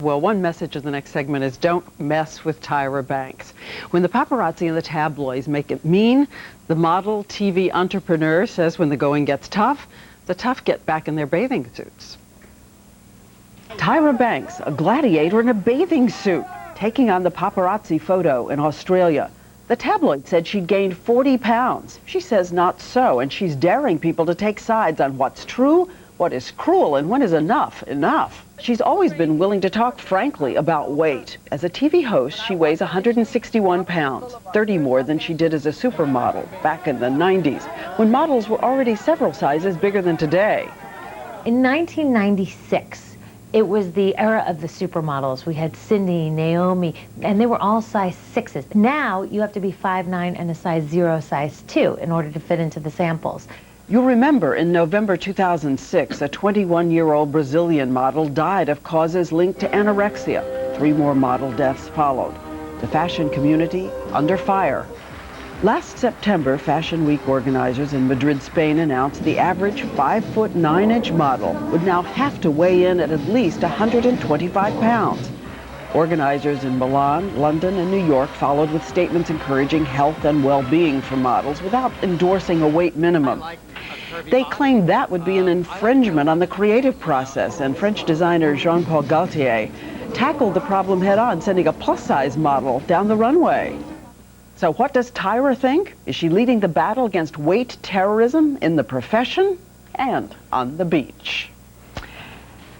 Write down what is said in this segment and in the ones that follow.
Well, one message in the next segment is don't mess with Tyra Banks. When the paparazzi and the tabloids make it mean, the model TV entrepreneur says when the going gets tough, the tough get back in their bathing suits. Tyra Banks, a gladiator in a bathing suit, taking on the paparazzi photo in Australia. The tabloid said she'd gained 40 pounds. She says not so, and she's daring people to take sides on what's true, what is cruel, and when is enough enough. She's always been willing to talk frankly about weight. As a TV host, she weighs 161 pounds, 30 more than she did as a supermodel back in the 90s, when models were already several sizes bigger than today. In 1996, it was the era of the supermodels. We had Cindy, Naomi, and they were all size 6s. Now you have to be 5'9" and a size 0, size 2 in order to fit into the samples. You'll remember in November 2006, a 21-year-old Brazilian model died of causes linked to anorexia. 3 more model deaths followed. The fashion community under fire. Last September, Fashion Week organizers in Madrid, Spain announced the average 5'9" model would now have to weigh in at least 125 pounds. Organizers in Milan, London, and New York followed with statements encouraging health and well-being for models without endorsing a weight minimum. They claimed that would be an infringement on the creative process, and French designer Jean-Paul Gaultier tackled the problem head-on, sending a plus-size model down the runway. So what does Tyra think? Is she leading the battle against weight terrorism in the profession and on the beach?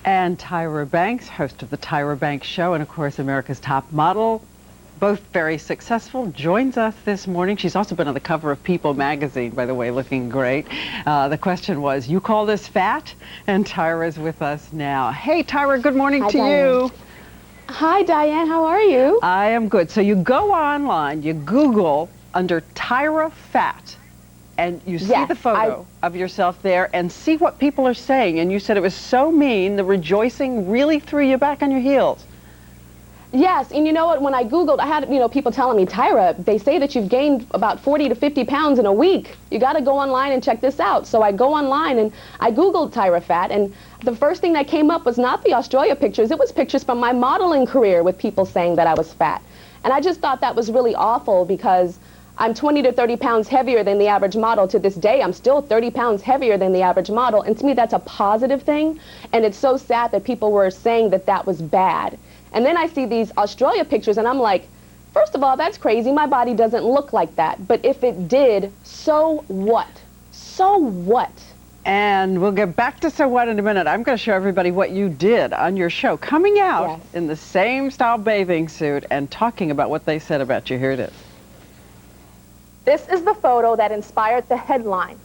And Tyra Banks, host of the Tyra Banks Show, and of course America's Top Model, both very successful, joins us this morning. She's also been on the cover of People magazine, by the way, looking great. The question was, you call this fat? And Tyra's with us now. Hey Tyra, good morning to you. Hi Diane, how are you? I am good. So you go online, you Google under Tyra fat, and you see the photo of yourself there and see what people are saying. And you said it was so mean, the rejoicing really threw you back on your heels. Yes, and you know what, when I Googled, I had people telling me, Tyra, they say that you've gained about 40 to 50 pounds in a week. You got to go online and check this out. So I go online and I Googled Tyra fat, and the first thing that came up was not the Australia pictures, it was pictures from my modeling career with people saying that I was fat. And I just thought that was really awful because I'm 20 to 30 pounds heavier than the average model. To this day, I'm still 30 pounds heavier than the average model. And to me, that's a positive thing. And it's so sad that people were saying that that was bad. And then I see these Australia pictures and I'm like, first of all, that's crazy. My body doesn't look like that. But if it did, so what? So what? And we'll get back to so what in a minute. I'm going to show everybody what you did on your show, coming out in the same style bathing suit and talking about what they said about you. Here it is. This is the photo that inspired the headline.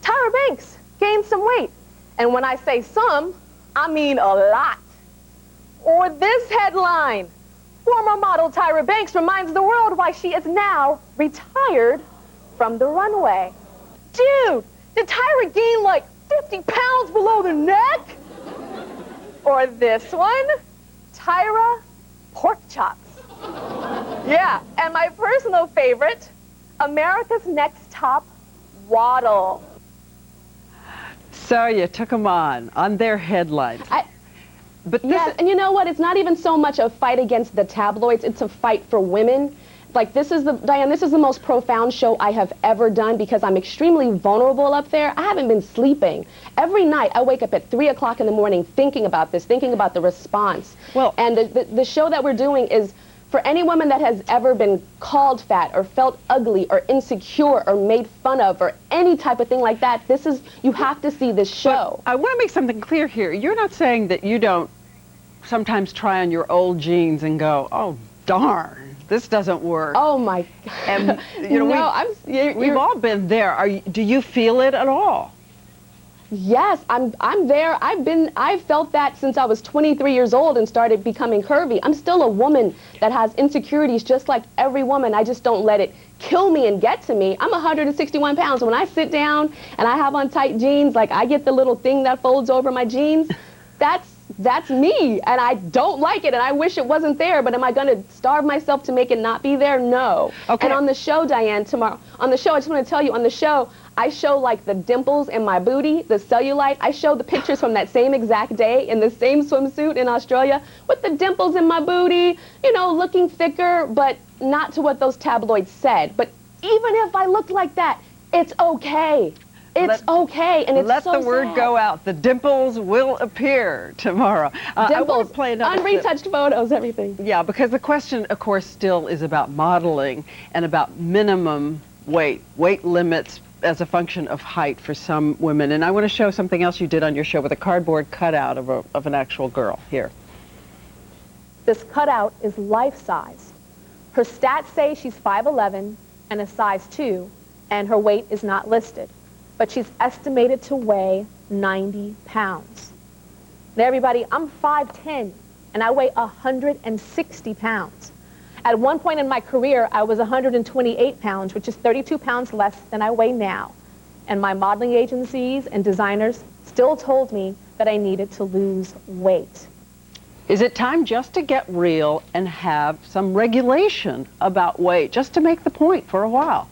Tyra Banks gained some weight. And when I say some, I mean a lot. Or this headline, former model Tyra Banks reminds the world why she is now retired from the runway. Dude, did Tyra gain like 50 pounds below the neck? Or this one, Tyra pork chops. Yeah, and my personal favorite, America's Next Top Waddle. So you took them on their headlines. But yes, and you know what? It's not even so much a fight against the tabloids. It's a fight for women. Like Diane, this is the most profound show I have ever done because I'm extremely vulnerable up there. I haven't been sleeping. Every night I wake up at 3 o'clock in the morning thinking about this, thinking about the response. Well, and the show that we're doing is for any woman that has ever been called fat or felt ugly or insecure or made fun of or any type of thing like that, you have to see this show. But I want to make something clear here. You're not saying that you don't sometimes try on your old jeans and go, oh, darn, this doesn't work. Oh, my God. And, no, we've all been there. Do you feel it at all? Yes, I'm there. I've felt that since I was 23 years old and started becoming curvy. I'm still a woman that has insecurities just like every woman. I just don't let it kill me and get to me. I'm 161 pounds. When I sit down and I have on tight jeans, like I get the little thing that folds over my jeans, that's me, and I don't like it, and I wish it wasn't there, but am I going to starve myself to make it not be there? No. Okay. And on the show, Diane, tomorrow, on the show, I just want to tell you, on the show, I show like the dimples in my booty, the cellulite. I show the pictures from that same exact day in the same swimsuit in Australia with the dimples in my booty, you know, looking thicker, but not to what those tabloids said. But even if I looked like that, it's okay. It's okay, and it's let so the word sad. go out. The dimples will appear tomorrow. I want Dimples, to play another clip. unretouched photos, everything. Yeah, because the question, of course, still is about modeling and about minimum weight limits as a function of height for some women. And I want to show something else you did on your show with a cardboard cutout of an actual girl. Here. This cutout is life size. Her stats say she's 5'11" and a size 2, and her weight is not listed. But she's estimated to weigh 90 pounds. Now everybody, I'm 5'10", and I weigh 160 pounds. At one point in my career, I was 128 pounds, which is 32 pounds less than I weigh now. And my modeling agencies and designers still told me that I needed to lose weight. Is it time just to get real and have some regulation about weight, just to make the point for a while?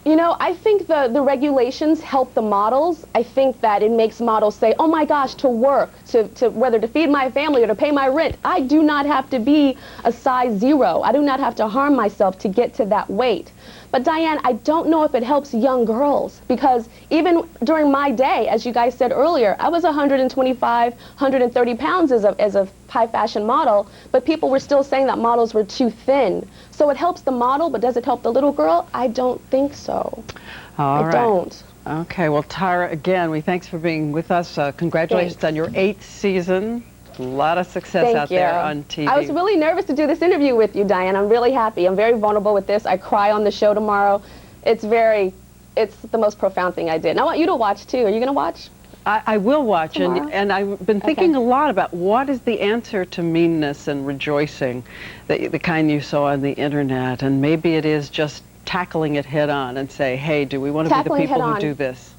You know, I think the regulations help the models. I think that it makes models say, oh my gosh, to work, to whether to feed my family or to pay my rent, I do not have to be a size 0. I do not have to harm myself to get to that weight. But Diane, I don't know if it helps young girls, because even during my day, as you guys said earlier, I was 125, 130 pounds as a high fashion model, but people were still saying that models were too thin. So it helps the model, but does it help the little girl? I don't think so. All right. I don't. Okay, well, Tyra, again, thanks for being with us. Congratulations Thanks. on your 8th season. A lot of success Thank out you. there on TV. I was really nervous to do this interview with you, Diane. I'm really happy. I'm very vulnerable with this. I cry on the show tomorrow. It's the most profound thing I did. And I want you to watch, too. Are you going to watch? I will watch, Tomorrow? and I've been thinking a lot about what is the answer to meanness and rejoicing, the kind you saw on the internet, and maybe it is just tackling it head on and say, hey, do we want to be the people who do this?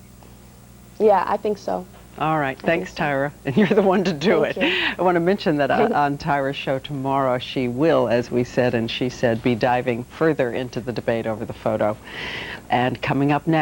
Yeah, I think so. All right, thanks, Tyra, and you're the one to do it. Thank you. I want to mention that on Tyra's show tomorrow, she will, as we said and she said, be diving further into the debate over the photo. And coming up next,